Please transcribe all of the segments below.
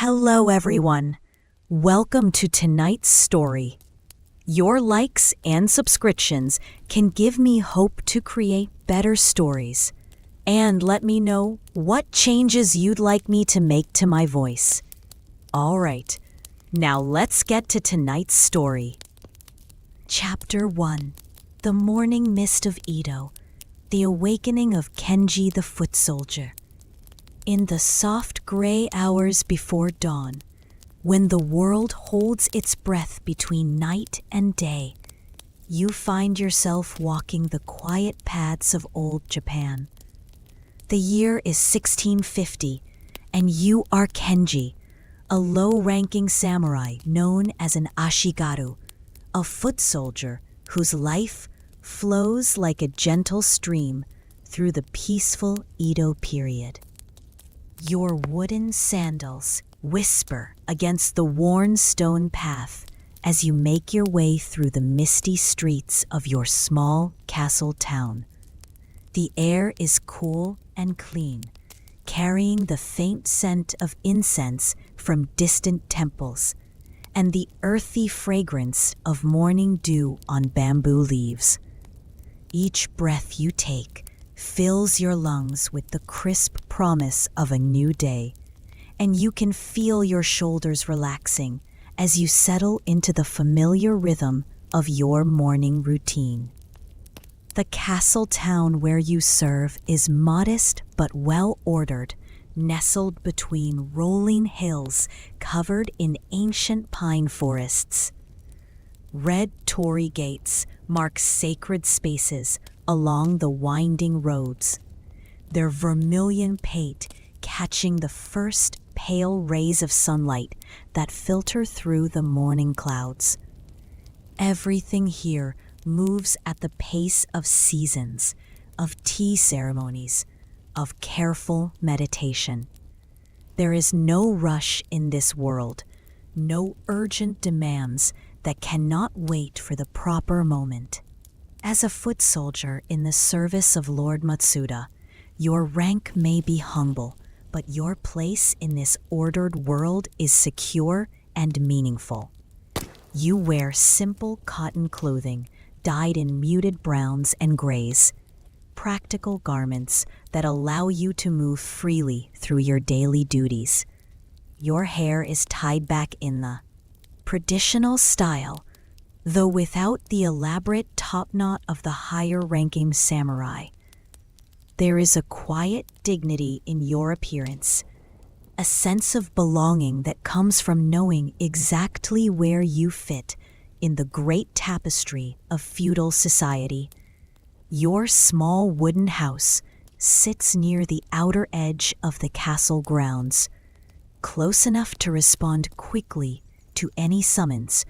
Hello, everyone. Welcome to tonight's story. Your likes and subscriptions can give me hope to create better stories. And let me know what changes you'd like me to make to my voice. All right, now let's get to tonight's story. Chapter 1. The Morning Mist of Edo. The Awakening of Kenji the Foot Soldier. In the soft gray hours before dawn, when the world holds its breath between night and day, you find yourself walking the quiet paths of old Japan. The year is 1650, and you are Kenji, a low-ranking samurai known as an ashigaru, a foot soldier whose life flows like a gentle stream through the peaceful Edo period. Your wooden sandals whisper against the worn stone path as you make your way through the misty streets of your small castle town. The air is cool and clean, carrying the faint scent of incense from distant temples and the earthy fragrance of morning dew on bamboo leaves. Each breath you take fills your lungs with the crisp promise of a new day, and you can feel your shoulders relaxing as you settle into the familiar rhythm of your morning routine. The castle town where you serve is modest but well-ordered, nestled between rolling hills covered in ancient pine forests. Red torii gates mark sacred spaces along the winding roads, their vermilion paint catching the first pale rays of sunlight that filter through the morning clouds. Everything here moves at the pace of seasons, of tea ceremonies, of careful meditation. There is no rush in this world, no urgent demands that cannot wait for the proper moment. As a foot soldier in the service of Lord Matsuda, your rank may be humble, but your place in this ordered world is secure and meaningful. You wear simple cotton clothing dyed in muted browns and grays, practical garments that allow you to move freely through your daily duties. Your hair is tied back in the traditional style, though without the elaborate topknot of the higher-ranking samurai. There is a quiet dignity in your appearance, a sense of belonging that comes from knowing exactly where you fit in the great tapestry of feudal society. Your small wooden house sits near the outer edge of the castle grounds, close enough to respond quickly to any summons,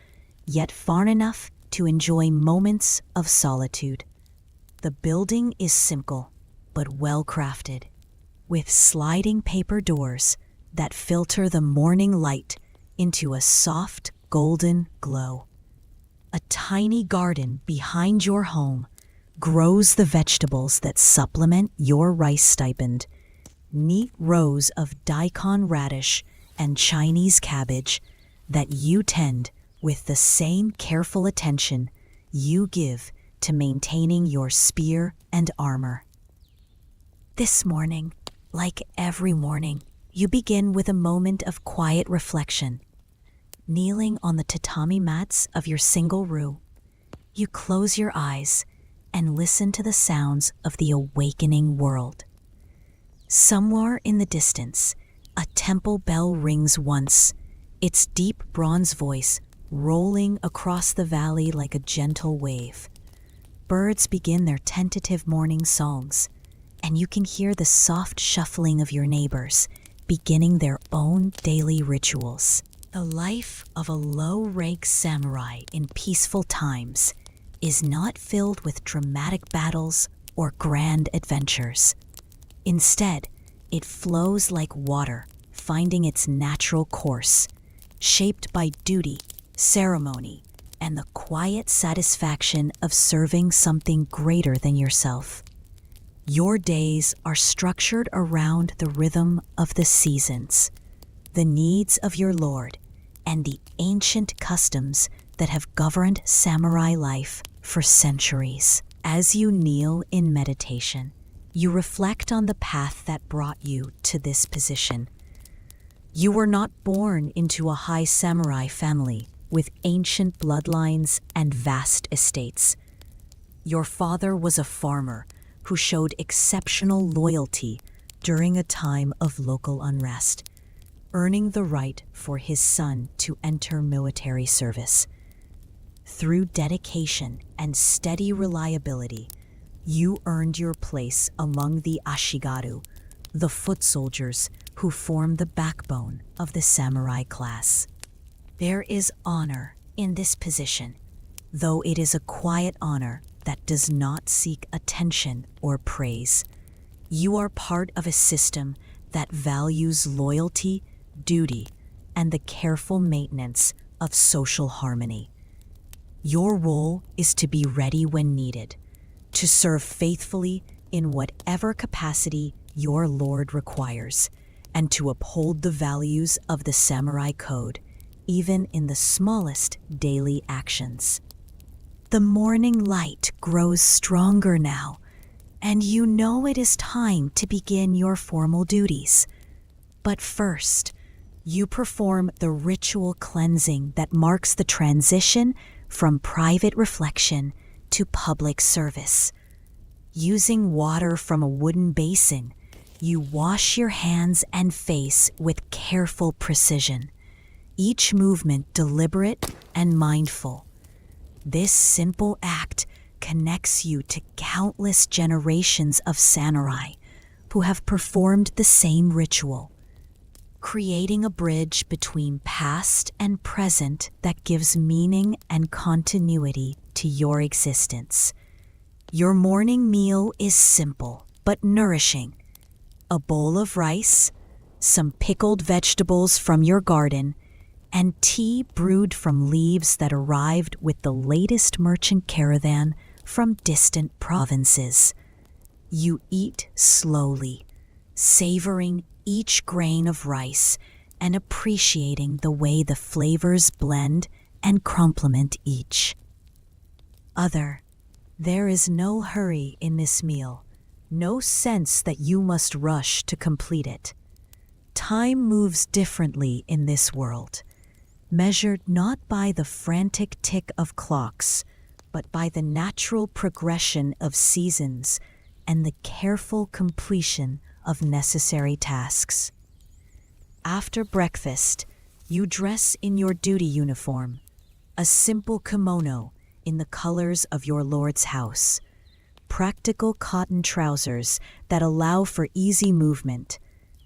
yet far enough to enjoy moments of solitude. The building is simple, but well-crafted, with sliding paper doors that filter the morning light into a soft golden glow. A tiny garden behind your home grows the vegetables that supplement your rice stipend. Neat rows of daikon radish and Chinese cabbage that you tend with the same careful attention you give to maintaining your spear and armor. This morning, like every morning, you begin with a moment of quiet reflection. Kneeling on the tatami mats of your single room, you close your eyes and listen to the sounds of the awakening world. Somewhere in the distance, a temple bell rings once, its deep bronze voice rolling across the valley like a gentle wave. Birds begin their tentative morning songs, and you can hear the soft shuffling of your neighbors beginning their own daily rituals. The life of a low-rank samurai in peaceful times is not filled with dramatic battles or grand adventures. Instead, it flows like water, finding its natural course, shaped by duty, ceremony, and the quiet satisfaction of serving something greater than yourself. Your days are structured around the rhythm of the seasons. the needs of your lord, and the ancient customs that have governed samurai life for centuries. As you kneel in meditation, you reflect on the path that brought you to this position. You were not born into a high samurai family with ancient bloodlines and vast estates. Your father was a farmer who showed exceptional loyalty during a time of local unrest, earning the right for his son to enter military service. Through dedication and steady reliability, you earned your place among the Ashigaru, the foot soldiers who form the backbone of the samurai class. There is honor in this position, though it is a quiet honor that does not seek attention or praise. You are part of a system that values loyalty, duty, and the careful maintenance of social harmony. Your role is to be ready when needed, to serve faithfully in whatever capacity your lord requires, and to uphold the values of the samurai code, even in the smallest daily actions. The morning light grows stronger now, and you know it is time to begin your formal duties. But first, you perform the ritual cleansing that marks the transition from private reflection to public service. Using water from a wooden basin, you wash your hands and face with careful precision, each movement deliberate and mindful. This simple act connects you to countless generations of samurai who have performed the same ritual, creating a bridge between past and present that gives meaning and continuity to your existence. Your morning meal is simple but nourishing. A bowl of rice, some pickled vegetables from your garden, and tea brewed from leaves that arrived with the latest merchant caravan from distant provinces. You eat slowly, savoring each grain of rice and appreciating the way the flavors blend and complement each other. There is no hurry in this meal, no sense that you must rush to complete it. Time moves differently in this world, measured not by the frantic tick of clocks, but by the natural progression of seasons and the careful completion of necessary tasks. After breakfast, you dress in your duty uniform, a simple kimono in the colors of your lord's house, practical cotton trousers that allow for easy movement,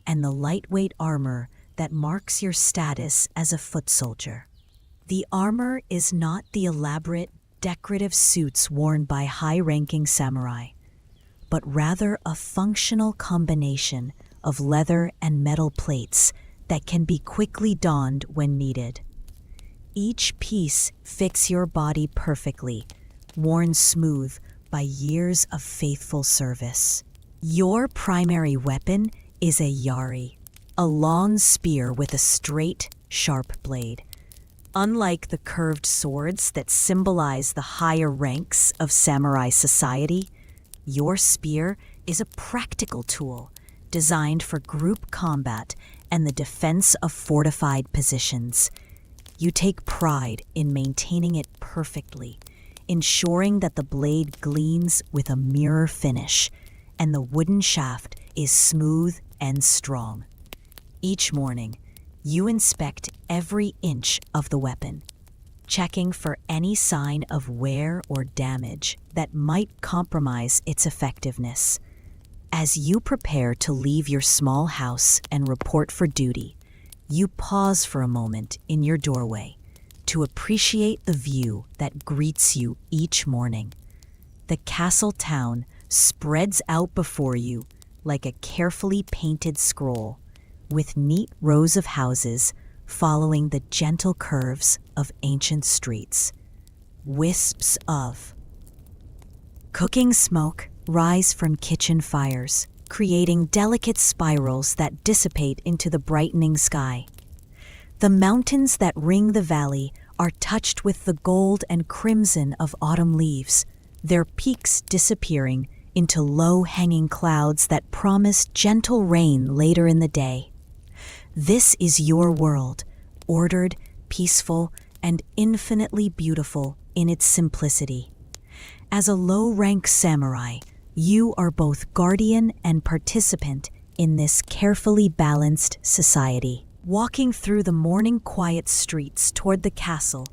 and the lightweight armor that marks your status as a foot soldier. The armor is not the elaborate, decorative suits worn by high-ranking samurai, but rather a functional combination of leather and metal plates that can be quickly donned when needed. Each piece fits your body perfectly, worn smooth by years of faithful service. Your primary weapon is a yari, a long spear with a straight, sharp blade. Unlike the curved swords that symbolize the higher ranks of samurai society, your spear is a practical tool designed for group combat and the defense of fortified positions. You take pride in maintaining it perfectly, ensuring that the blade gleams with a mirror finish and the wooden shaft is smooth and strong. Each morning, you inspect every inch of the weapon, checking for any sign of wear or damage that might compromise its effectiveness. As you prepare to leave your small house and report for duty, you pause for a moment in your doorway to appreciate the view that greets you each morning. The castle town spreads out before you like a carefully painted scroll, with neat rows of houses following the gentle curves of ancient streets. Wisps of cooking smoke rise from kitchen fires, creating delicate spirals that dissipate into the brightening sky. The mountains that ring the valley are touched with the gold and crimson of autumn leaves, their peaks disappearing into low-hanging clouds that promise gentle rain later in the day. This is your world, ordered, peaceful, and infinitely beautiful in its simplicity. As a low-rank samurai, you are both guardian and participant in this carefully balanced society. Walking through the morning quiet streets toward the castle,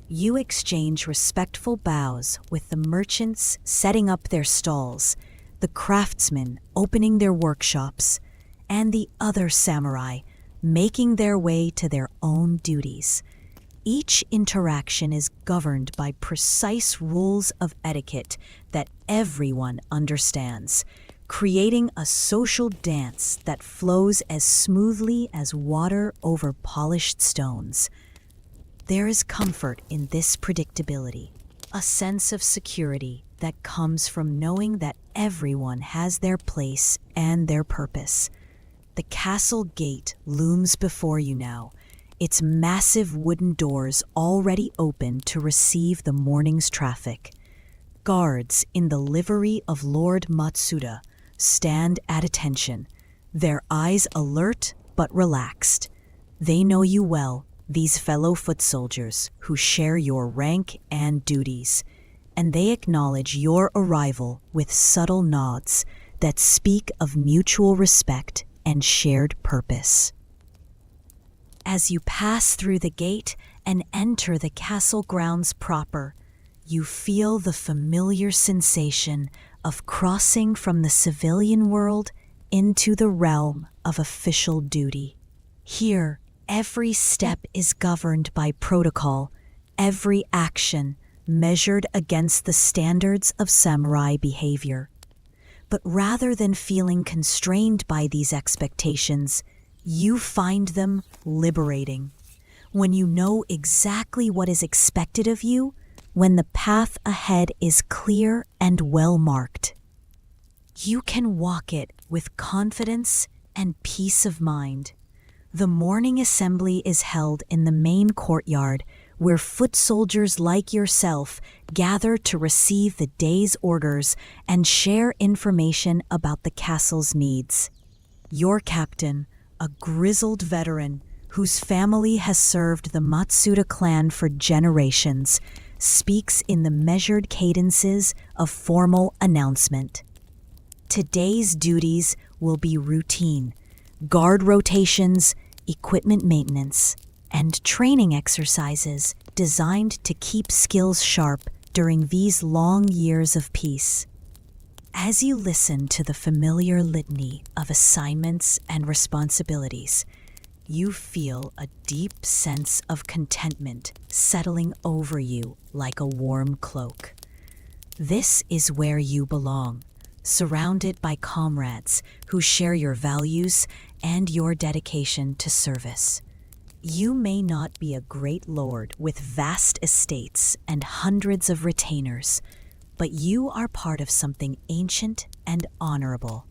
you exchange respectful bows with the merchants setting up their stalls, the craftsmen opening their workshops, and the other samurai making their way to their own duties. Each interaction is governed by precise rules of etiquette that everyone understands, creating a social dance that flows as smoothly as water over polished stones. There is comfort in this predictability, a sense of security that comes from knowing that everyone has their place and their purpose. The castle gate looms before you now, its massive wooden doors already open to receive the morning's traffic. Guards in the livery of Lord Matsuda stand at attention, their eyes alert but relaxed. They know you well, these fellow foot soldiers who share your rank and duties, and they acknowledge your arrival with subtle nods that speak of mutual respect and shared purpose. As you pass through the gate and enter the castle grounds proper, you feel the familiar sensation of crossing from the civilian world into the realm of official duty. Here, every step is governed by protocol, every action measured against the standards of samurai behavior. But rather than feeling constrained by these expectations, you find them liberating. When you know exactly what is expected of you, when the path ahead is clear and well marked, you can walk it with confidence and peace of mind. The morning assembly is held in the main courtyard, where foot soldiers like yourself gather to receive the day's orders and share information about the castle's needs. Your captain, a grizzled veteran whose family has served the Matsuda clan for generations, speaks in the measured cadences of formal announcement. Today's duties will be routine: guard rotations, equipment maintenance, and training exercises designed to keep skills sharp during these long years of peace. As you listen to the familiar litany of assignments and responsibilities, you feel a deep sense of contentment settling over you like a warm cloak. This is where you belong, surrounded by comrades who share your values and your dedication to service. You may not be a great lord with vast estates and hundreds of retainers, but you are part of something ancient and honorable,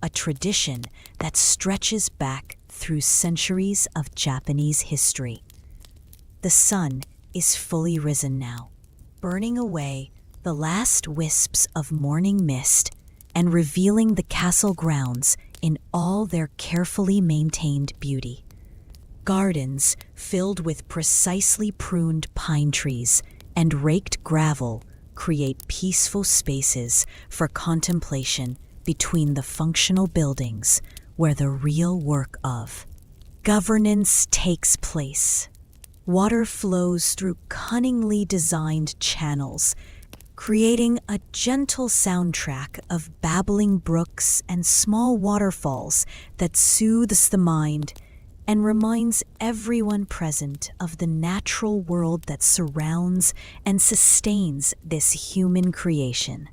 a tradition that stretches back through centuries of Japanese history. The sun is fully risen now, burning away the last wisps of morning mist and revealing the castle grounds in all their carefully maintained beauty. Gardens filled with precisely pruned pine trees and raked gravel create peaceful spaces for contemplation between the functional buildings where the real work of governance takes place. Water flows through cunningly designed channels, creating a gentle soundtrack of babbling brooks and small waterfalls that soothes the mind and reminds everyone present of the natural world that surrounds and sustains this human creation.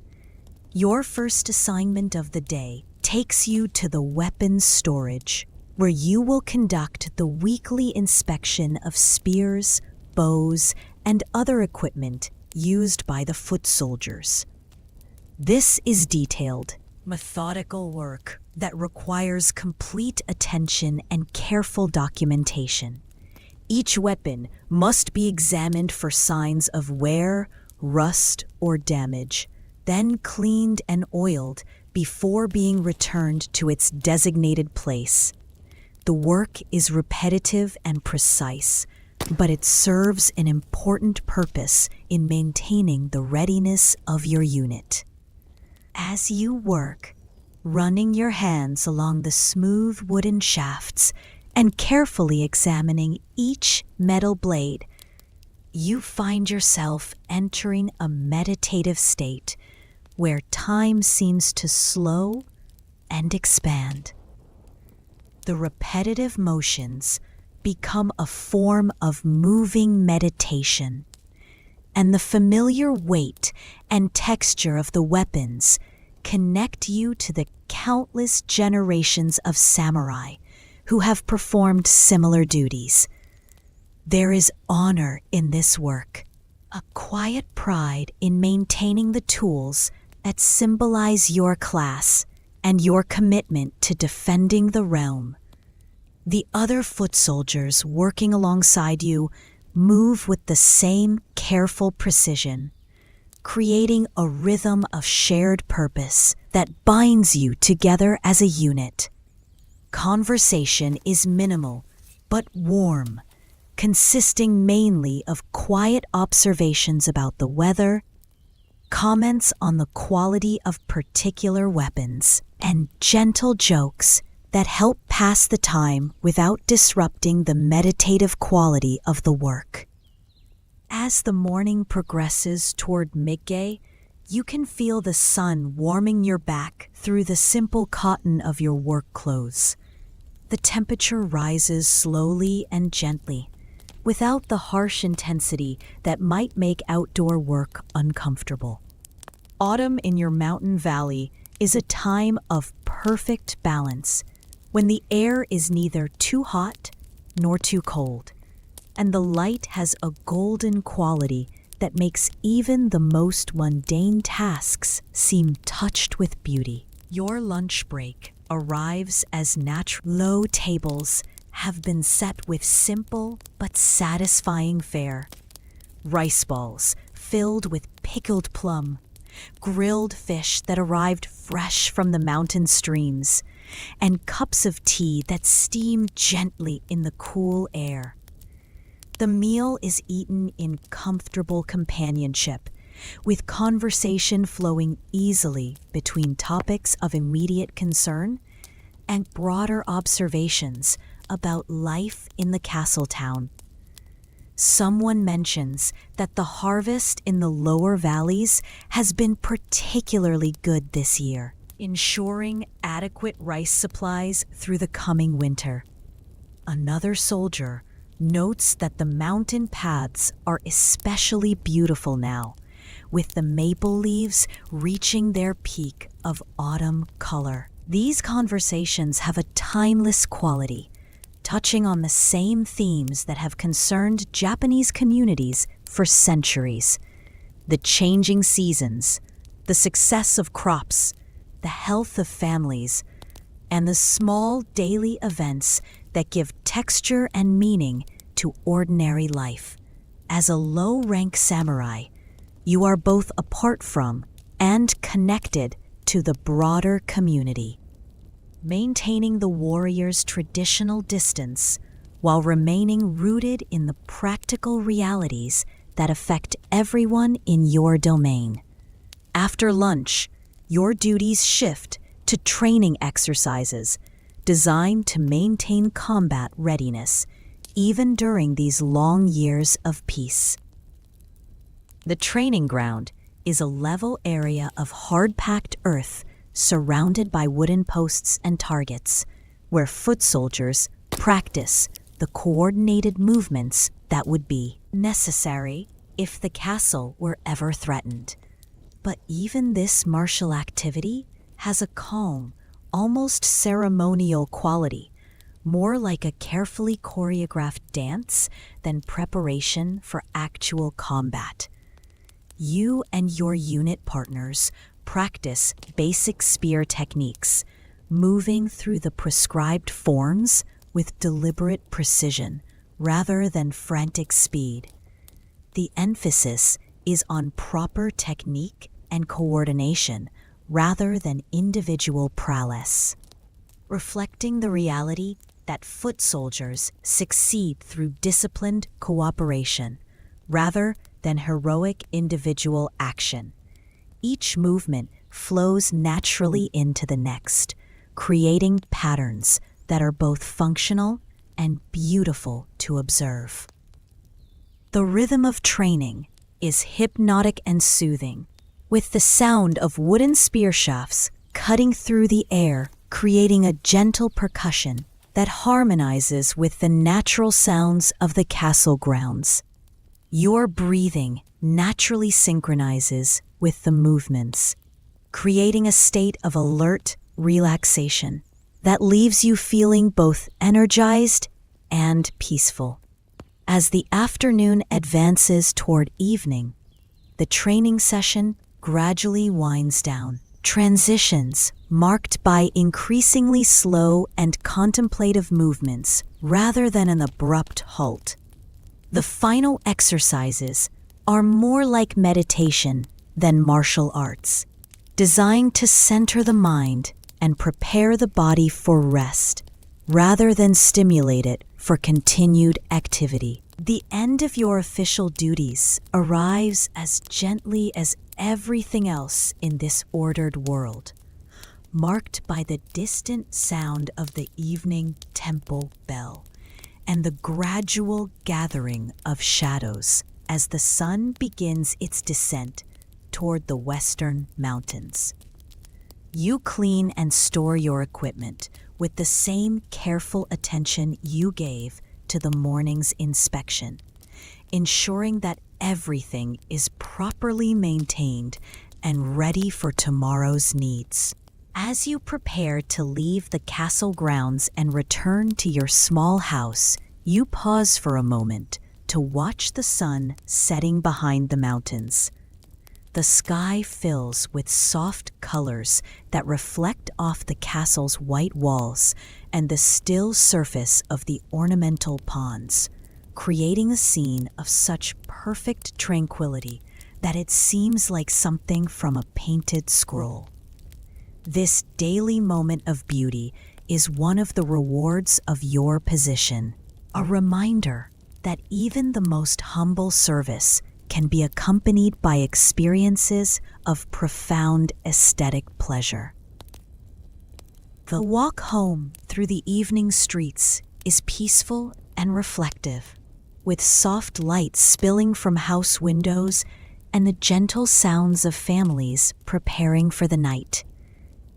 Your first assignment of the day takes you to the weapons storage, where you will conduct the weekly inspection of spears, bows, and other equipment used by the foot soldiers. This is detailed, methodical work that requires complete attention and careful documentation. Each weapon must be examined for signs of wear, rust, or damage, then cleaned and oiled before being returned to its designated place. The work is repetitive and precise, but it serves an important purpose in maintaining the readiness of your unit. As you work, running your hands along the smooth wooden shafts and carefully examining each metal blade, you find yourself entering a meditative state where time seems to slow and expand. The repetitive motions become a form of moving meditation, and the familiar weight and texture of the weapons connect you to the countless generations of samurai who have performed similar duties. There is honor in this work, a quiet pride in maintaining the tools that symbolize your class and your commitment to defending the realm. The other foot soldiers working alongside you move with the same careful precision, creating a rhythm of shared purpose that binds you together as a unit. Conversation is minimal but warm, consisting mainly of quiet observations about the weather, comments on the quality of particular weapons, and gentle jokes that help pass the time without disrupting the meditative quality of the work. As the morning progresses toward midday, you can feel the sun warming your back through the simple cotton of your work clothes. The temperature rises slowly and gently, without the harsh intensity that might make outdoor work uncomfortable. Autumn in your mountain valley is a time of perfect balance, when the air is neither too hot nor too cold, and the light has a golden quality that makes even the most mundane tasks seem touched with beauty. Your lunch break arrives as natural. Low tables have been set with simple but satisfying fare. Rice balls filled with pickled plum, grilled fish that arrived fresh from the mountain streams, and cups of tea that steam gently in the cool air. The meal is eaten in comfortable companionship, with conversation flowing easily between topics of immediate concern and broader observations about life in the castle town. Someone mentions that the harvest in the lower valleys has been particularly good this year, ensuring adequate rice supplies through the coming winter. Another soldier notes that the mountain paths are especially beautiful now, with the maple leaves reaching their peak of autumn color. These conversations have a timeless quality, touching on the same themes that have concerned Japanese communities for centuries: the changing seasons, the success of crops, the health of families, and the small daily events that give texture and meaning to ordinary life. As a low-rank samurai, you are both apart from and connected to the broader community. Maintaining the warrior's traditional distance while remaining rooted in the practical realities that affect everyone in your domain. After lunch, your duties shift to training exercises designed to maintain combat readiness even during these long years of peace. The training ground is a level area of hard-packed earth surrounded by wooden posts and targets, where foot soldiers practice the coordinated movements that would be necessary if the castle were ever threatened. But even this martial activity has a calm, almost ceremonial quality, more like a carefully choreographed dance than preparation for actual combat. You and your unit partners practice basic spear techniques, moving through the prescribed forms with deliberate precision, rather than frantic speed. The emphasis is on proper technique and coordination rather than individual prowess, reflecting the reality that foot soldiers succeed through disciplined cooperation rather than heroic individual action. Each movement flows naturally into the next, creating patterns that are both functional and beautiful to observe. The rhythm of training is hypnotic and soothing, with the sound of wooden spear shafts cutting through the air, creating a gentle percussion that harmonizes with the natural sounds of the castle grounds. Your breathing naturally synchronizes with the movements, creating a state of alert relaxation that leaves you feeling both energized and peaceful. As the afternoon advances toward evening, the training session gradually winds down. Transitions marked by increasingly slow and contemplative movements rather than an abrupt halt. The final exercises are more like meditation than martial arts, designed to center the mind and prepare the body for rest, rather than stimulate it for continued activity. The end of your official duties arrives as gently as everything else in this ordered world, marked by the distant sound of the evening temple bell and the gradual gathering of shadows as the sun begins its descent toward the western mountains. You clean and store your equipment with the same careful attention you gave to the morning's inspection, ensuring that everything is properly maintained and ready for tomorrow's needs. As you prepare to leave the castle grounds and return to your small house, you pause for a moment to watch the sun setting behind the mountains. The sky fills with soft colors that reflect off the castle's white walls and the still surface of the ornamental ponds, creating a scene of such perfect tranquility that it seems like something from a painted scroll. This daily moment of beauty is one of the rewards of your position, a reminder that even the most humble service can be accompanied by experiences of profound aesthetic pleasure. The walk home through the evening streets is peaceful and reflective, with soft light spilling from house windows and the gentle sounds of families preparing for the night.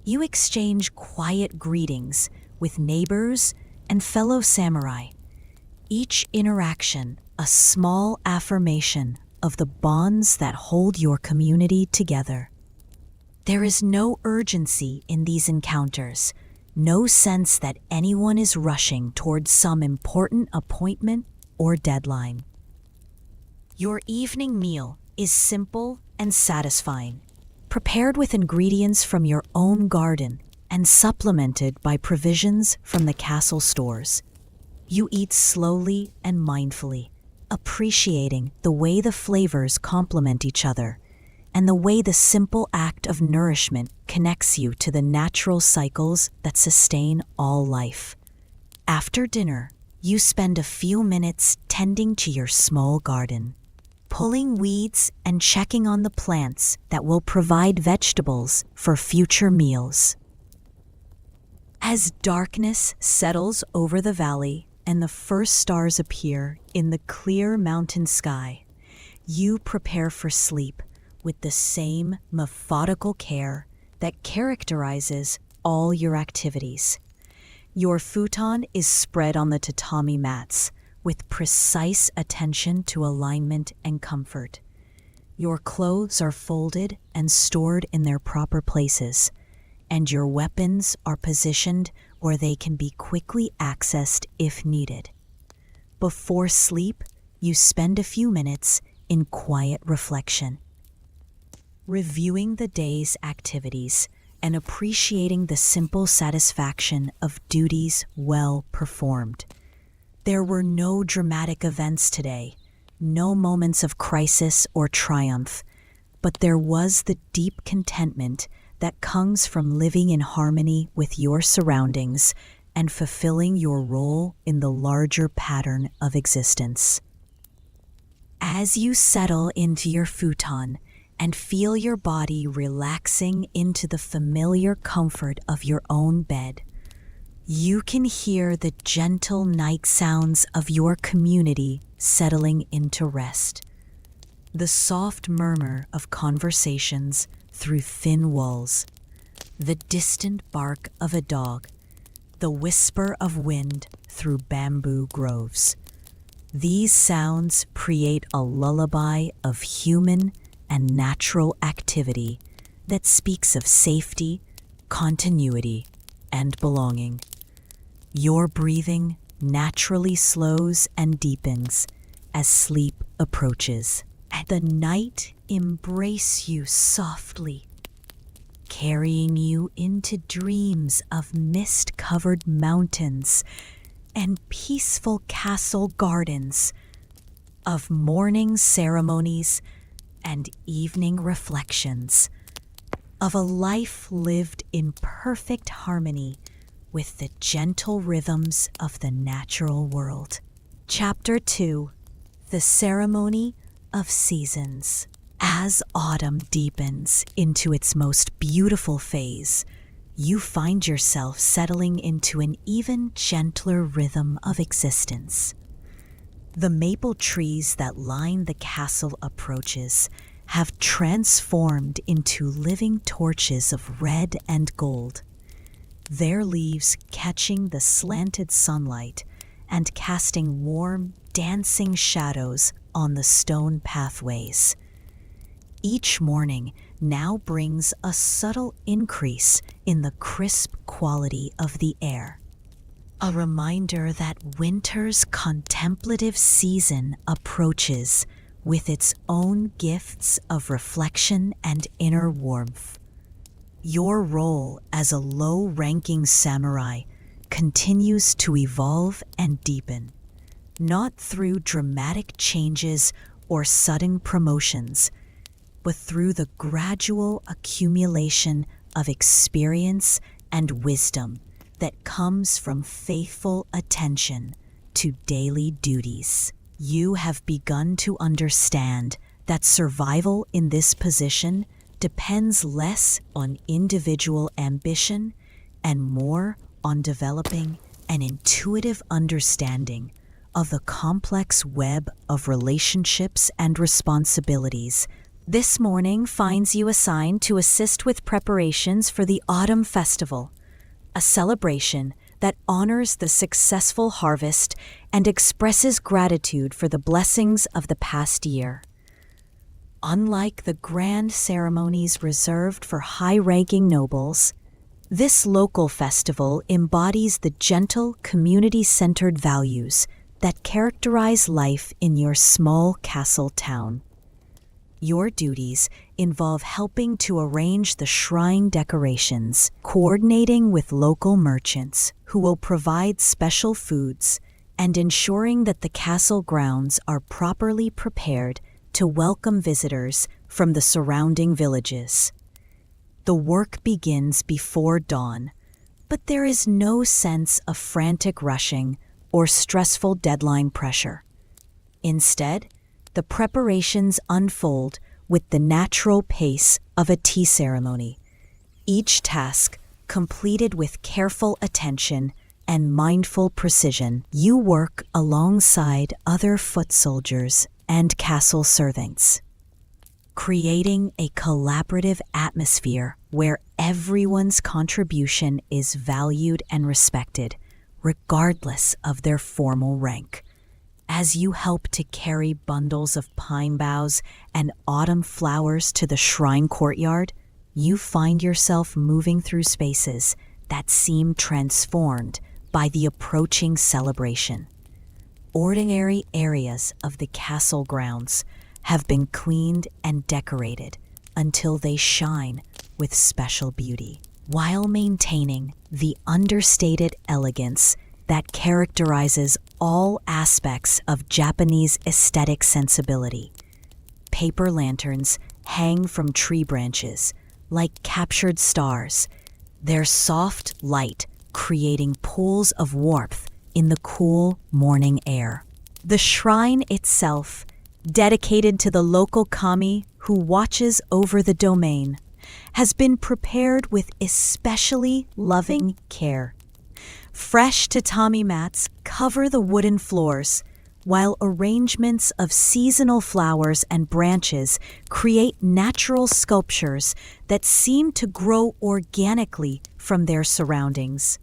You exchange quiet greetings with neighbors and fellow samurai, each interaction a small affirmation of the bonds that hold your community together. There is no urgency in these encounters, no sense that anyone is rushing towards some important appointment or deadline. Your evening meal is simple and satisfying, prepared with ingredients from your own garden and supplemented by provisions from the castle stores. You eat slowly and mindfully, appreciating the way the flavors complement each other and the way the simple act of nourishment connects you to the natural cycles that sustain all life. After dinner, you spend a few minutes tending to your small garden, pulling weeds and checking on the plants that will provide vegetables for future meals. As darkness settles over the valley and the first stars appear in the clear mountain sky, you prepare for sleep with the same methodical care that characterizes all your activities. Your futon is spread on the tatami mats with precise attention to alignment and comfort. Your clothes are folded and stored in their proper places, and your weapons are positioned where they can be quickly accessed if needed. Before sleep, you spend a few minutes in quiet reflection, reviewing the day's activities and appreciating the simple satisfaction of duties well performed. There were no dramatic events today, no moments of crisis or triumph, but there was the deep contentment that comes from living in harmony with your surroundings and fulfilling your role in the larger pattern of existence. As you settle into your futon and feel your body relaxing into the familiar comfort of your own bed, you can hear the gentle night sounds of your community settling into rest. The soft murmur of conversations through thin walls, the distant bark of a dog, the whisper of wind through bamboo groves. These sounds create a lullaby of human and natural activity that speaks of safety, continuity, and belonging. Your breathing naturally slows and deepens as sleep approaches, and the night embraces you softly, carrying you into dreams of mist-covered mountains and peaceful castle gardens, of morning ceremonies and evening reflections, of a life lived in perfect harmony with the gentle rhythms of the natural world. Chapter 2: The Ceremony of Seasons. As autumn deepens into its most beautiful phase, you find yourself settling into an even gentler rhythm of existence. The maple trees that line the castle approaches have transformed into living torches of red and gold, their leaves catching the slanted sunlight and casting warm, dancing shadows on the stone pathways. Each morning now brings a subtle increase in the crisp quality of the air, a reminder that winter's contemplative season approaches with its own gifts of reflection and inner warmth. Your role as a low-ranking samurai continues to evolve and deepen, not through dramatic changes or sudden promotions, but through the gradual accumulation of experience and wisdom that comes from faithful attention to daily duties. You have begun to understand that survival in this position depends less on individual ambition and more on developing an intuitive understanding of the complex web of relationships and responsibilities. This morning finds you assigned to assist with preparations for the Autumn Festival, a celebration that honors the successful harvest and expresses gratitude for the blessings of the past year. Unlike the grand ceremonies reserved for high-ranking nobles, this local festival embodies the gentle, community-centered values that characterize life in your small castle town. Your duties involve helping to arrange the shrine decorations, coordinating with local merchants who will provide special foods, and ensuring that the castle grounds are properly prepared to welcome visitors from the surrounding villages. The work begins before dawn, but there is no sense of frantic rushing or stressful deadline pressure. Instead, the preparations unfold with the natural pace of a tea ceremony, each task completed with careful attention and mindful precision. You work alongside other foot soldiers and castle servants, creating a collaborative atmosphere where everyone's contribution is valued and respected, regardless of their formal rank. As you help to carry bundles of pine boughs and autumn flowers to the shrine courtyard, you find yourself moving through spaces that seem transformed by the approaching celebration. Ordinary areas of the castle grounds have been cleaned and decorated until they shine with special beauty, while maintaining the understated elegance that characterizes all aspects of Japanese aesthetic sensibility. Paper lanterns hang from tree branches like captured stars, their soft light creating pools of warmth in the cool morning air. The shrine itself, dedicated to the local kami who watches over the domain, has been prepared with especially loving care. Fresh tatami mats cover the wooden floors, while arrangements of seasonal flowers and branches create natural sculptures that seem to grow organically from their surroundings.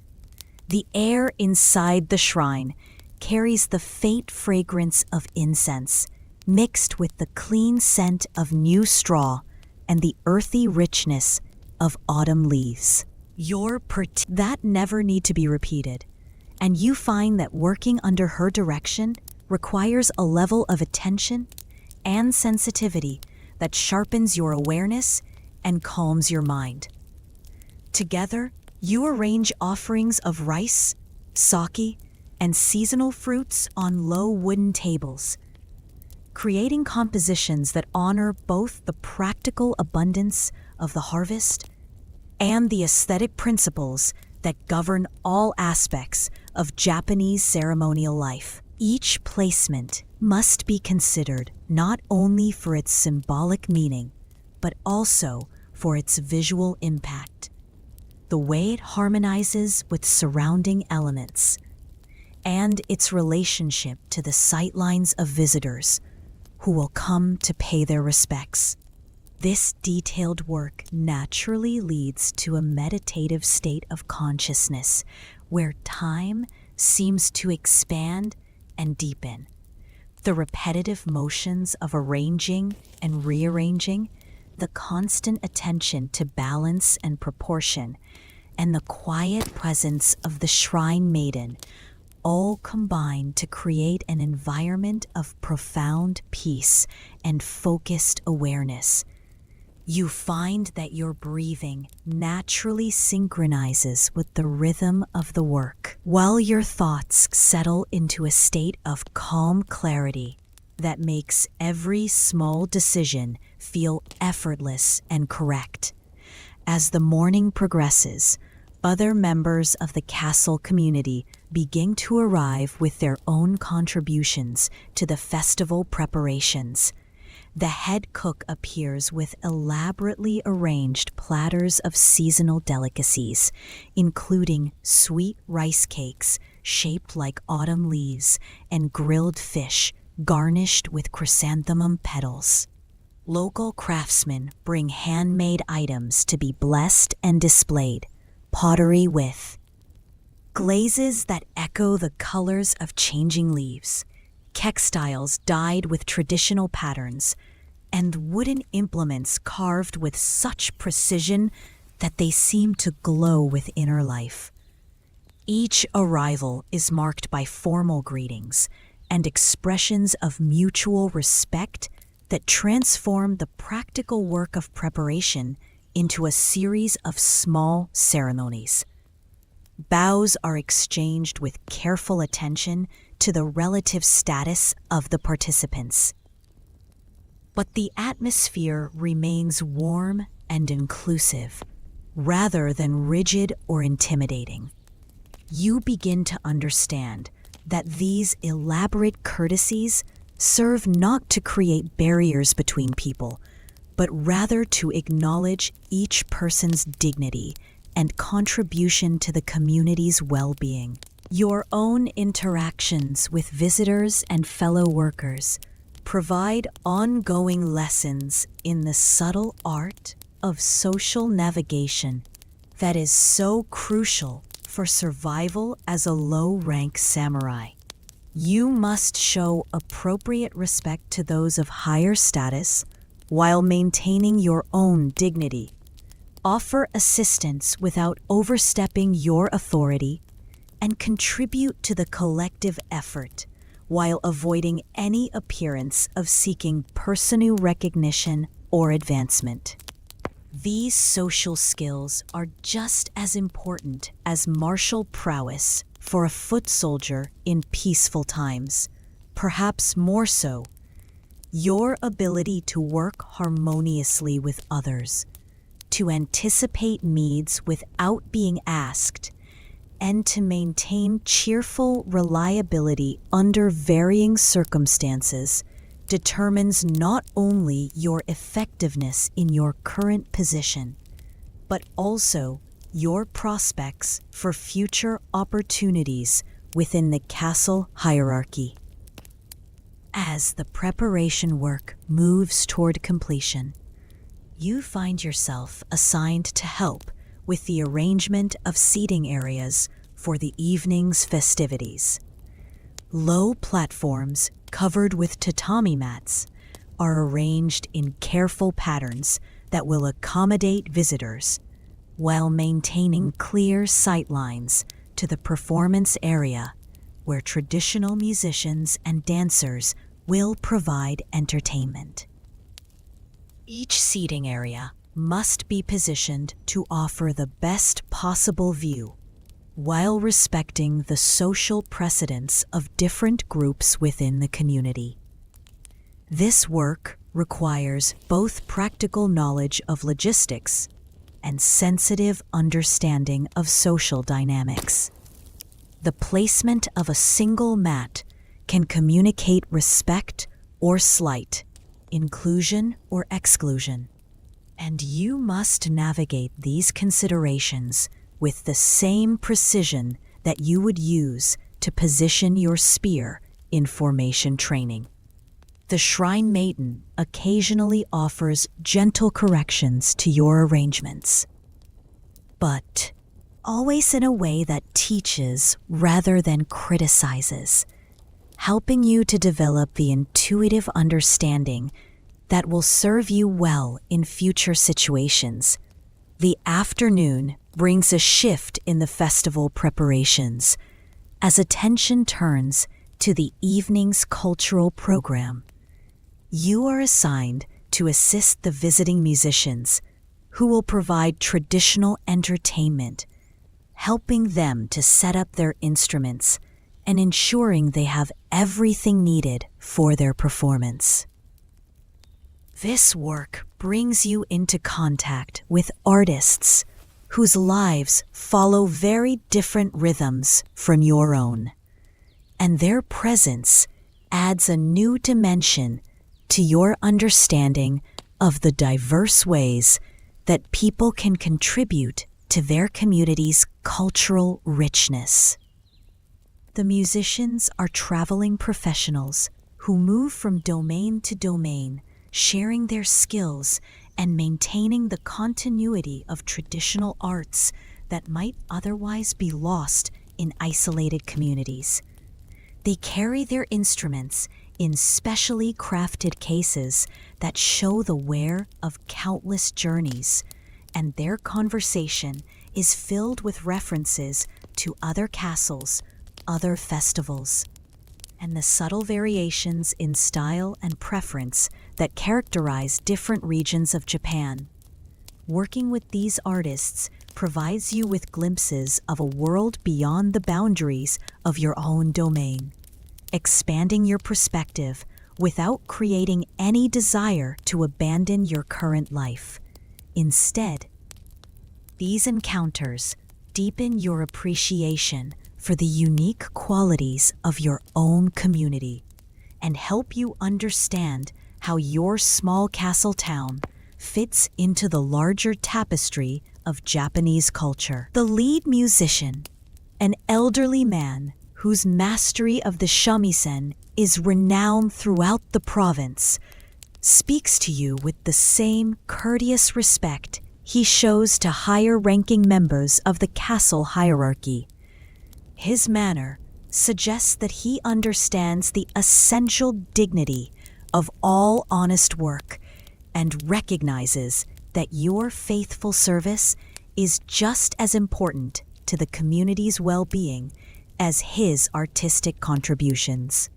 The air inside the shrine carries the faint fragrance of incense, mixed with the clean scent of new straw and the earthy richness of autumn leaves. That never need to be repeated, and you find that working under her direction requires a level of attention and sensitivity that sharpens your awareness and calms your mind. Together, you arrange offerings of rice, sake, and seasonal fruits on low wooden tables, creating compositions that honor both the practical abundance of the harvest and the aesthetic principles that govern all aspects of Japanese ceremonial life. Each placement must be considered not only for its symbolic meaning, but also for its visual impact, the way it harmonizes with surrounding elements, and its relationship to the sightlines of visitors who will come to pay their respects. This detailed work naturally leads to a meditative state of consciousness where time seems to expand and deepen. The repetitive motions of arranging and rearranging, the constant attention to balance and proportion, and the quiet presence of the shrine maiden all combine to create an environment of profound peace and focused awareness. You find that your breathing naturally synchronizes with the rhythm of the work, while your thoughts settle into a state of calm clarity that makes every small decision feel effortless and correct. As the morning progresses, other members of the castle community begin to arrive with their own contributions to the festival preparations. The head cook appears with elaborately arranged platters of seasonal delicacies, including sweet rice cakes shaped like autumn leaves and grilled fish garnished with chrysanthemum petals. Local craftsmen bring handmade items to be blessed and displayed, pottery with glazes that echo the colors of changing leaves, textiles dyed with traditional patterns, and wooden implements carved with such precision that they seem to glow with inner life. Each arrival is marked by formal greetings and expressions of mutual respect that transform the practical work of preparation into a series of small ceremonies. Bows are exchanged with careful attention to the relative status of the participants. But the atmosphere remains warm and inclusive, rather than rigid or intimidating. You begin to understand that these elaborate courtesies serve not to create barriers between people, but rather to acknowledge each person's dignity and contribution to the community's well-being. Your own interactions with visitors and fellow workers provide ongoing lessons in the subtle art of social navigation that is so crucial for survival as a low-rank samurai. You must show appropriate respect to those of higher status while maintaining your own dignity. Offer assistance without overstepping your authority, and contribute to the collective effort while avoiding any appearance of seeking personal recognition or advancement. These social skills are just as important as martial prowess for a foot soldier in peaceful times, perhaps more so. Your ability to work harmoniously with others, to anticipate needs without being asked, and to maintain cheerful reliability under varying circumstances determines not only your effectiveness in your current position, but also your prospects for future opportunities within the castle hierarchy. As the preparation work moves toward completion, you find yourself assigned to help with the arrangement of seating areas for the evening's festivities. Low platforms covered with tatami mats are arranged in careful patterns that will accommodate visitors, while maintaining clear sight lines to the performance area where traditional musicians and dancers will provide entertainment. Each seating area must be positioned to offer the best possible view, while respecting the social precedents of different groups within the community. This work requires both practical knowledge of logistics and sensitive understanding of social dynamics. The placement of a single mat can communicate respect or slight, inclusion or exclusion, and you must navigate these considerations with the same precision that you would use to position your spear in formation training. The shrine maiden occasionally offers gentle corrections to your arrangements, but always in a way that teaches rather than criticizes, helping you to develop the intuitive understanding that will serve you well in future situations. The afternoon brings a shift in the festival preparations as attention turns to the evening's cultural program. You are assigned to assist the visiting musicians who will provide traditional entertainment, helping them to set up their instruments and ensuring they have everything needed for their performance. This work brings you into contact with artists whose lives follow very different rhythms from your own, and their presence adds a new dimension to your understanding of the diverse ways that people can contribute to their community's cultural richness. The musicians are traveling professionals who move from domain to domain, sharing their skills and maintaining the continuity of traditional arts that might otherwise be lost in isolated communities. They carry their instruments in specially crafted cases that show the wear of countless journeys, and their conversation is filled with references to other castles, other festivals, and the subtle variations in style and preference that characterize different regions of Japan. Working with these artists provides you with glimpses of a world beyond the boundaries of your own domain, expanding your perspective without creating any desire to abandon your current life. Instead, these encounters deepen your appreciation for the unique qualities of your own community and help you understand how your small castle town fits into the larger tapestry of Japanese culture. The lead musician, an elderly man whose mastery of the shamisen is renowned throughout the province, speaks to you with the same courteous respect he shows to higher-ranking members of the castle hierarchy. His manner suggests that he understands the essential dignity of all honest work and recognizes that your faithful service is just as important to the community's well-being as his artistic contributions.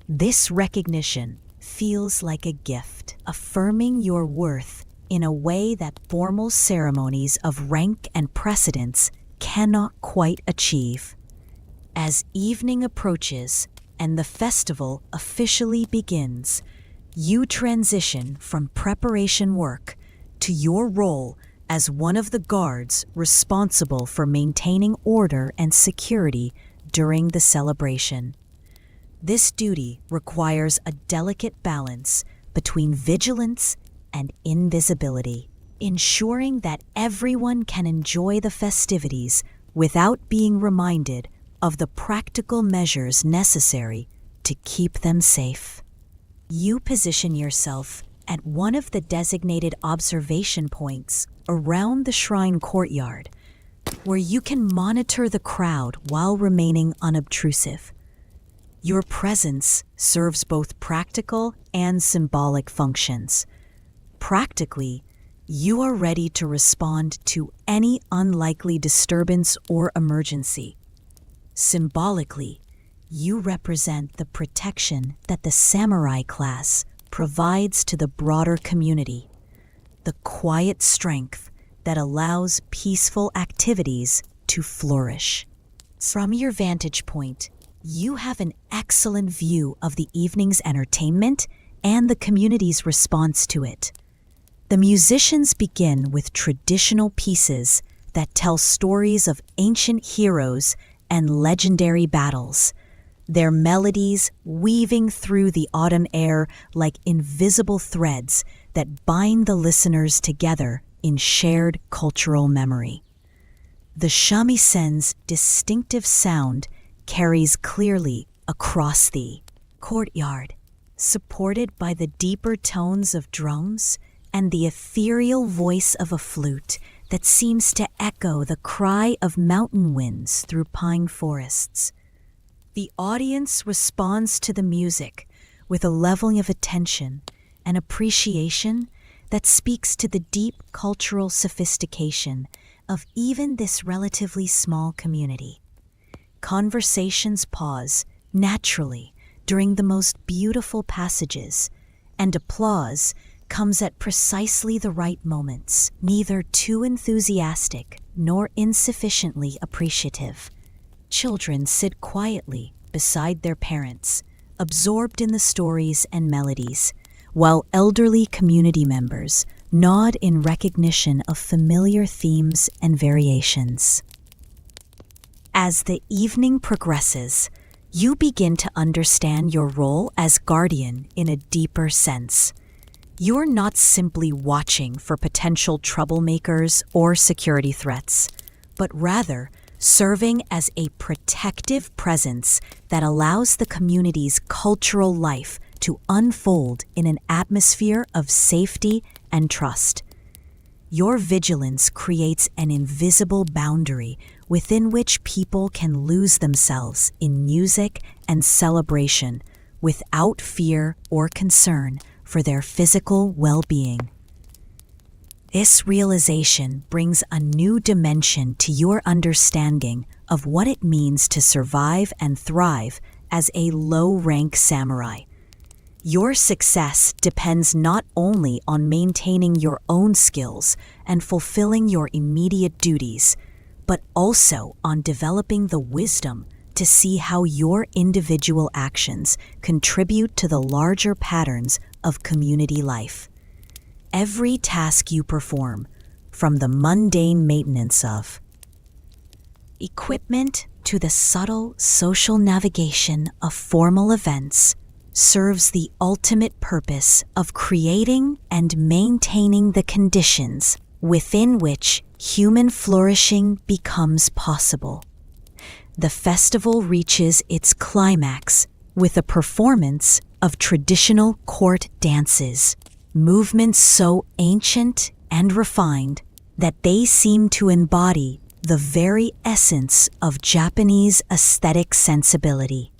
This recognition feels like a gift, affirming your worth in a way that formal ceremonies of rank and precedence cannot quite achieve. As evening approaches and the festival officially begins, you transition from preparation work to your role as one of the guards responsible for maintaining order and security during the celebration. This duty requires a delicate balance between vigilance and invisibility, ensuring that everyone can enjoy the festivities without being reminded of the practical measures necessary to keep them safe. You position yourself at one of the designated observation points around the shrine courtyard, where you can monitor the crowd while remaining unobtrusive. Your presence serves both practical and symbolic functions. Practically, you are ready to respond to any unlikely disturbance or emergency. Symbolically, you represent the protection that the samurai class provides to the broader community, the quiet strength that allows peaceful activities to flourish. From your vantage point, you have an excellent view of the evening's entertainment and the community's response to it. The musicians begin with traditional pieces that tell stories of ancient heroes and legendary battles, their melodies weaving through the autumn air like invisible threads that bind the listeners together in shared cultural memory. The shamisen distinctive sound carries clearly across the courtyard, supported by the deeper tones of drums and the ethereal voice of a flute that seems to echo the cry of mountain winds through pine forests. The audience responds to the music with a level of attention and appreciation that speaks to the deep cultural sophistication of even this relatively small community. Conversations pause naturally during the most beautiful passages, and applause comes at precisely the right moments, neither too enthusiastic nor insufficiently appreciative. Children sit quietly beside their parents, absorbed in the stories and melodies, while elderly community members nod in recognition of familiar themes and variations. As the evening progresses, you begin to understand your role as guardian in a deeper sense. You're not simply watching for potential troublemakers or security threats, but rather serving as a protective presence that allows the community's cultural life to unfold in an atmosphere of safety and trust. Your vigilance creates an invisible boundary within which people can lose themselves in music and celebration without fear or concern for their physical well-being. This realization brings a new dimension to your understanding of what it means to survive and thrive as a low-rank samurai. Your success depends not only on maintaining your own skills and fulfilling your immediate duties, but also on developing the wisdom to see how your individual actions contribute to the larger patterns of community life. Every task you perform, from the mundane maintenance of equipment to the subtle social navigation of formal events, serves the ultimate purpose of creating and maintaining the conditions within which human flourishing becomes possible. The festival reaches its climax with a performance of traditional court dances, movements so ancient and refined that they seem to embody the very essence of Japanese aesthetic sensibility.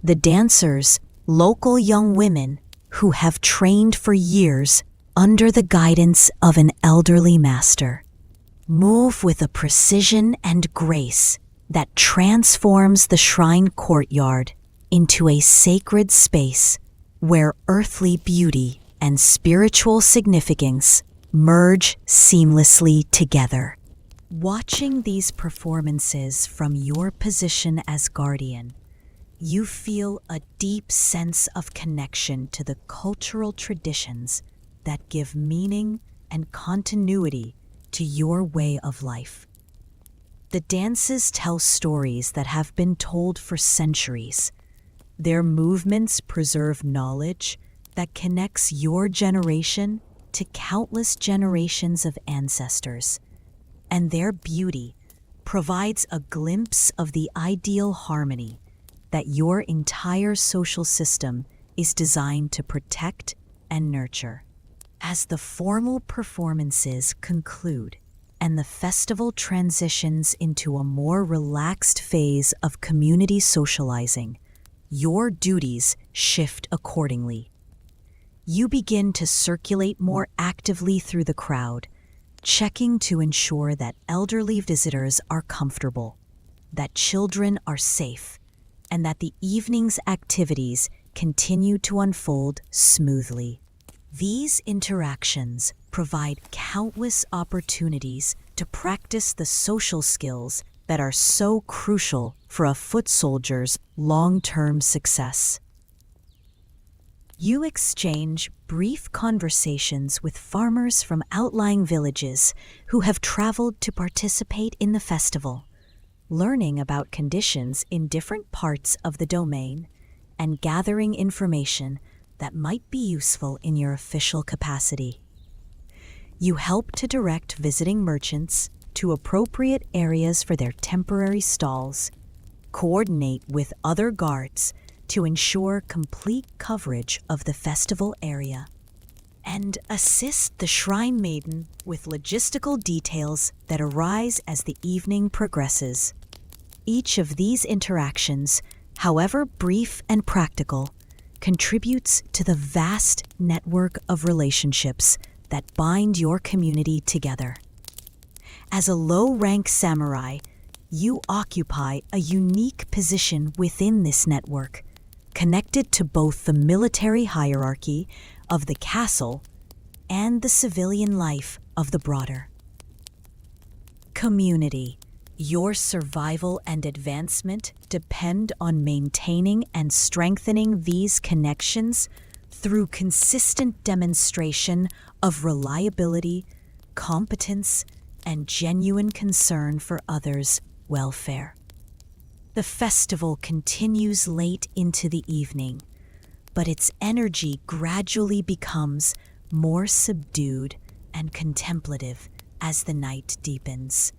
The dancers, local young women who have trained for years under the guidance of an elderly master, move with a precision and grace that transforms the shrine courtyard into a sacred space where earthly beauty and spiritual significance merge seamlessly together. Watching these performances from your position as guardian, you feel a deep sense of connection to the cultural traditions that give meaning and continuity to your way of life. The dances tell stories that have been told for centuries. Their movements preserve knowledge that connects your generation to countless generations of ancestors, and their beauty provides a glimpse of the ideal harmony that your entire social system is designed to protect and nurture. As the formal performances conclude and the festival transitions into a more relaxed phase of community socializing, your duties shift accordingly. You begin to circulate more actively through the crowd, checking to ensure that elderly visitors are comfortable, that children are safe, and that the evening's activities continue to unfold smoothly. These interactions provide countless opportunities to practice the social skills that are so crucial for a foot soldier's long-term success. You exchange brief conversations with farmers from outlying villages who have traveled to participate in the festival, learning about conditions in different parts of the domain and gathering information that might be useful in your official capacity. You help to direct visiting merchants to appropriate areas for their temporary stalls, coordinate with other guards to ensure complete coverage of the festival area, and assist the shrine maiden with logistical details that arise as the evening progresses. Each of these interactions, however brief and practical, contributes to the vast network of relationships that bind your community together. As a low-rank samurai, you occupy a unique position within this network, connected to both the military hierarchy of the castle and the civilian life of the broader community. Your survival and advancement depend on maintaining and strengthening these connections through consistent demonstration of reliability, competence, and genuine concern for others' welfare. The festival continues late into the evening, but its energy gradually becomes more subdued and contemplative as the night deepens.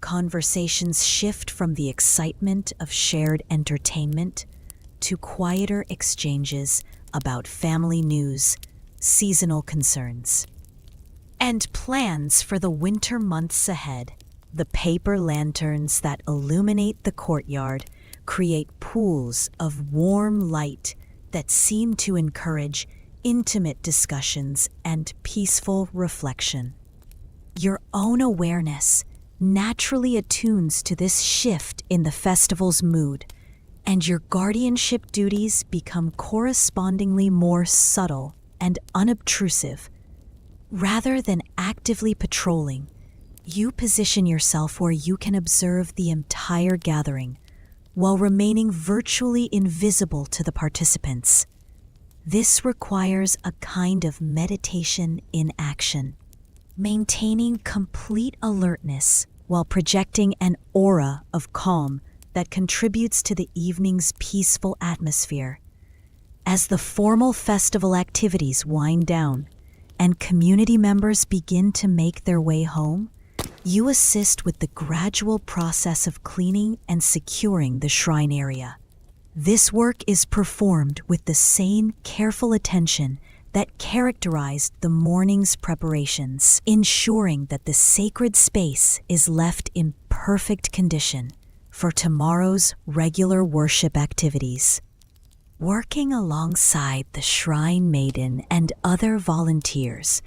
Conversations shift from the excitement of shared entertainment to quieter exchanges about family news, seasonal concerns, and plans for the winter months ahead. The paper lanterns that illuminate the courtyard create pools of warm light that seem to encourage intimate discussions and peaceful reflection. Your own awareness naturally attunes to this shift in the festival's mood, and your guardianship duties become correspondingly more subtle and unobtrusive. Rather than actively patrolling, you position yourself where you can observe the entire gathering while remaining virtually invisible to the participants. This requires a kind of meditation in action, maintaining complete alertness while projecting an aura of calm that contributes to the evening's peaceful atmosphere. As the formal festival activities wind down and community members begin to make their way home, you assist with the gradual process of cleaning and securing the shrine area. This work is performed with the same careful attention that characterized the morning's preparations, ensuring that the sacred space is left in perfect condition for tomorrow's regular worship activities. Working alongside the shrine maiden and other volunteers,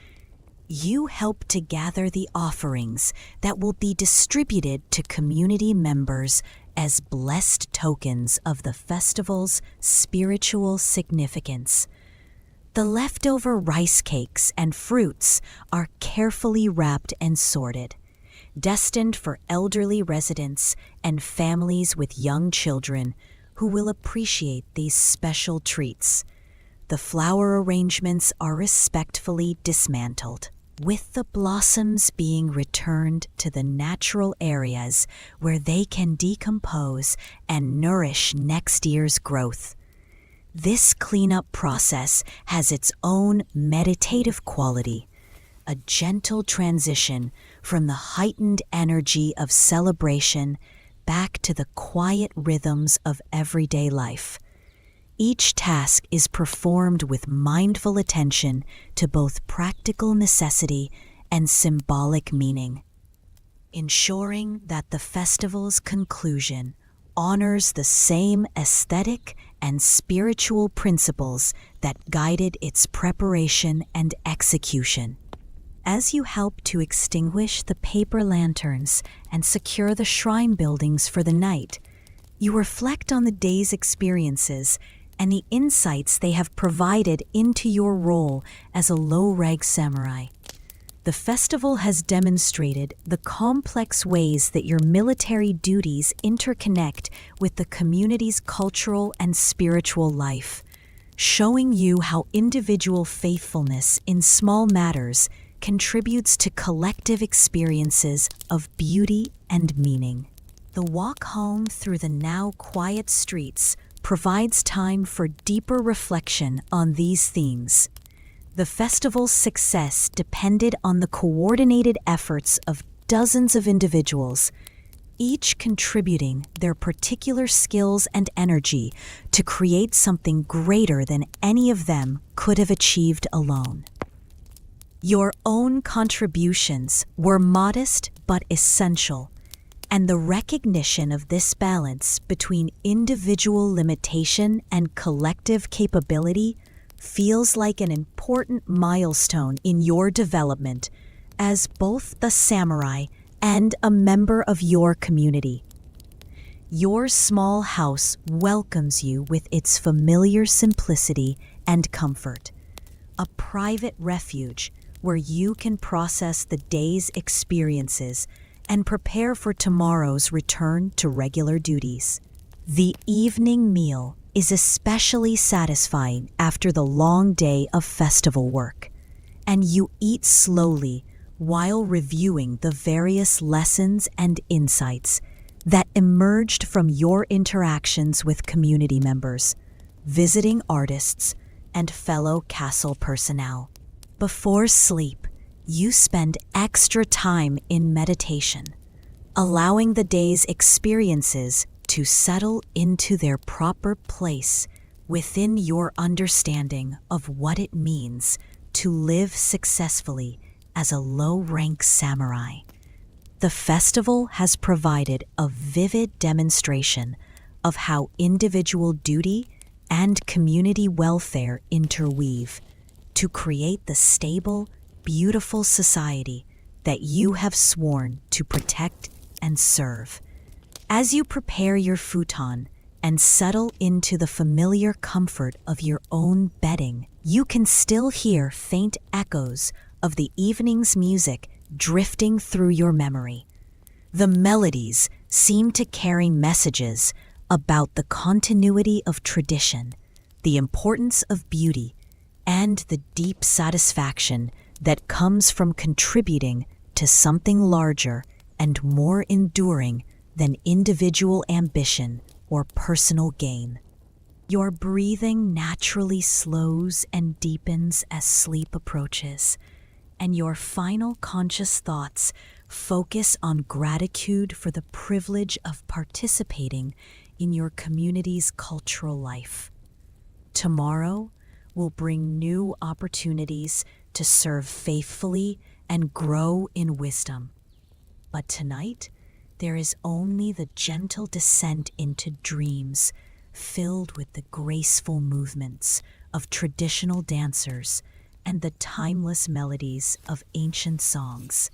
you help to gather the offerings that will be distributed to community members as blessed tokens of the festival's spiritual significance. The leftover rice cakes and fruits are carefully wrapped and sorted, destined for elderly residents and families with young children who will appreciate these special treats. The flower arrangements are respectfully dismantled, with the blossoms being returned to the natural areas where they can decompose and nourish next year's growth. This cleanup process has its own meditative quality, a gentle transition from the heightened energy of celebration back to the quiet rhythms of everyday life. Each task is performed with mindful attention to both practical necessity and symbolic meaning, ensuring that the festival's conclusion honors the same aesthetic and spiritual principles that guided its preparation and execution. As you help to extinguish the paper lanterns and secure the shrine buildings for the night, you reflect on the day's experiences and the insights they have provided into your role as a low-rank samurai. The festival has demonstrated the complex ways that your military duties interconnect with the community's cultural and spiritual life, showing you how individual faithfulness in small matters contributes to collective experiences of beauty and meaning. The walk home through the now quiet streets provides time for deeper reflection on these themes. The festival's success depended on the coordinated efforts of dozens of individuals, each contributing their particular skills and energy to create something greater than any of them could have achieved alone. Your own contributions were modest but essential, and the recognition of this balance between individual limitation and collective capability feels like an important milestone in your development as both the samurai and a member of your community. Your small house welcomes you with its familiar simplicity and comfort, a private refuge where you can process the day's experiences and prepare for tomorrow's return to regular duties. The evening meal is especially satisfying after the long day of festival work, and you eat slowly while reviewing the various lessons and insights that emerged from your interactions with community members, visiting artists, and fellow castle personnel. Before sleep, you spend extra time in meditation, allowing the day's experiences to settle into their proper place within your understanding of what it means to live successfully as a low-rank samurai. The festival has provided a vivid demonstration of how individual duty and community welfare interweave to create the stable, beautiful society that you have sworn to protect and serve. As you prepare your futon and settle into the familiar comfort of your own bedding, you can still hear faint echoes of the evening's music drifting through your memory. The melodies seem to carry messages about the continuity of tradition, the importance of beauty, and the deep satisfaction that comes from contributing to something larger and more enduring than individual ambition or personal gain. Your breathing naturally slows and deepens as sleep approaches, and your final conscious thoughts focus on gratitude for the privilege of participating in your community's cultural life. Tomorrow will bring new opportunities to serve faithfully and grow in wisdom. But tonight, there is only the gentle descent into dreams filled with the graceful movements of traditional dancers and the timeless melodies of ancient songs.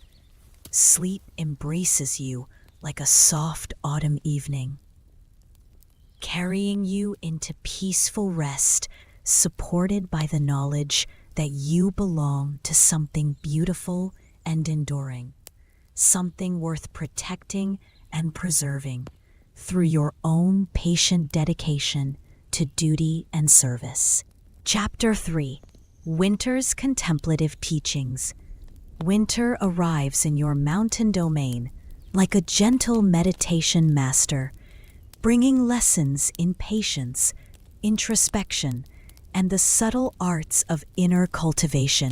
Sleep embraces you like a soft autumn evening, carrying you into peaceful rest, supported by the knowledge that you belong to something beautiful and enduring. something worth protecting and preserving through your own patient dedication to duty and service. Chapter 3: Winter's Contemplative Teachings. Winter arrives in your mountain domain like a gentle meditation master, bringing lessons in patience, introspection, and the subtle arts of inner cultivation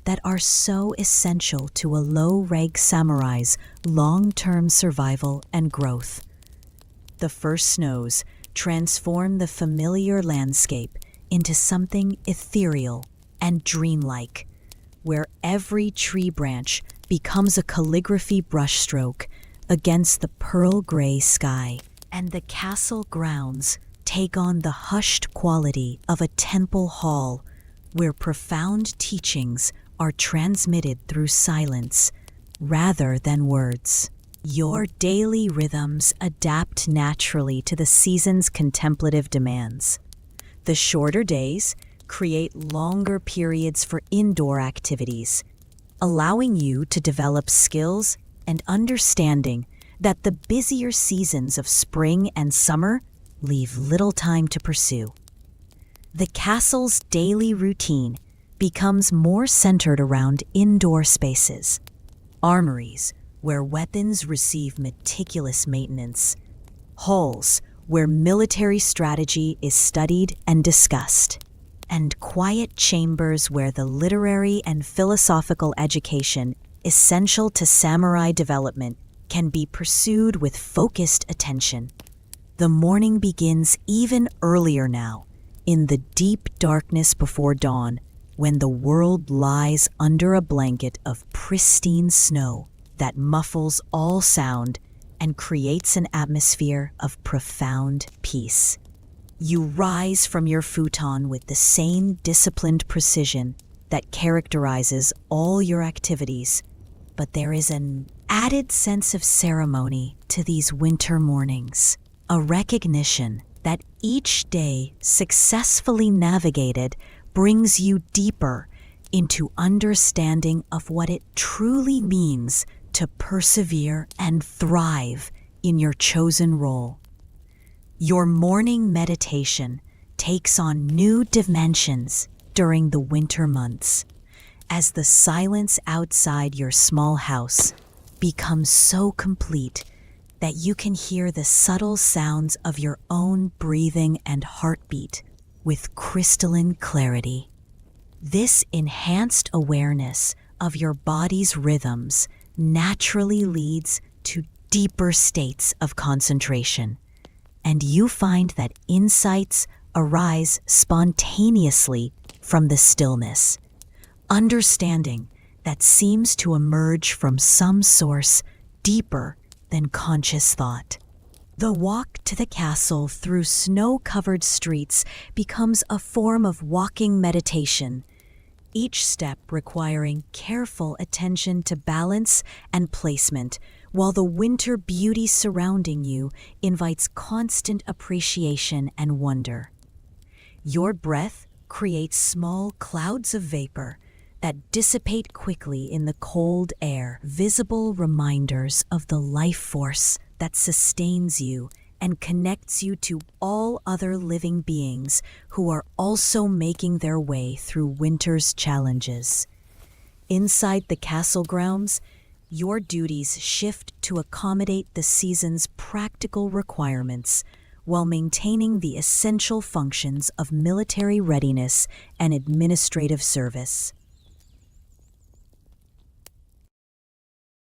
that are so essential to a low-rank samurai's long-term survival and growth. The first snows transform the familiar landscape into something ethereal and dreamlike, where every tree branch becomes a calligraphy brushstroke against the pearl-gray sky, and the castle grounds take on the hushed quality of a temple hall, where profound teachings are transmitted through silence rather than words. Your daily rhythms adapt naturally to the season's contemplative demands. The shorter days create longer periods for indoor activities, allowing you to develop skills and understanding that the busier seasons of spring and summer leave little time to pursue. The castle's daily routine becomes more centered around indoor spaces, armories where weapons receive meticulous maintenance, halls where military strategy is studied and discussed, and quiet chambers where the literary and philosophical education essential to samurai development can be pursued with focused attention. The morning begins even earlier now, in the deep darkness before dawn, when the world lies under a blanket of pristine snow that muffles all sound and creates an atmosphere of profound peace. You rise from your futon with the same disciplined precision that characterizes all your activities, but there is an added sense of ceremony to these winter mornings, a recognition that each day successfully navigated brings you deeper into understanding of what it truly means to persevere and thrive in your chosen role. Your morning meditation takes on new dimensions during the winter months, as the silence outside your small house becomes so complete that you can hear the subtle sounds of your own breathing and heartbeat with crystalline clarity. This enhanced awareness of your body's rhythms naturally leads to deeper states of concentration, and you find that insights arise spontaneously from the stillness, understanding that seems to emerge from some source deeper than conscious thought. The walk to the castle through snow-covered streets becomes a form of walking meditation, each step requiring careful attention to balance and placement, while the winter beauty surrounding you invites constant appreciation and wonder. Your breath creates small clouds of vapor that dissipate quickly in the cold air, visible reminders of the life force that sustains you and connects you to all other living beings who are also making their way through winter's challenges. Inside the castle grounds, your duties shift to accommodate the season's practical requirements while maintaining the essential functions of military readiness and administrative service.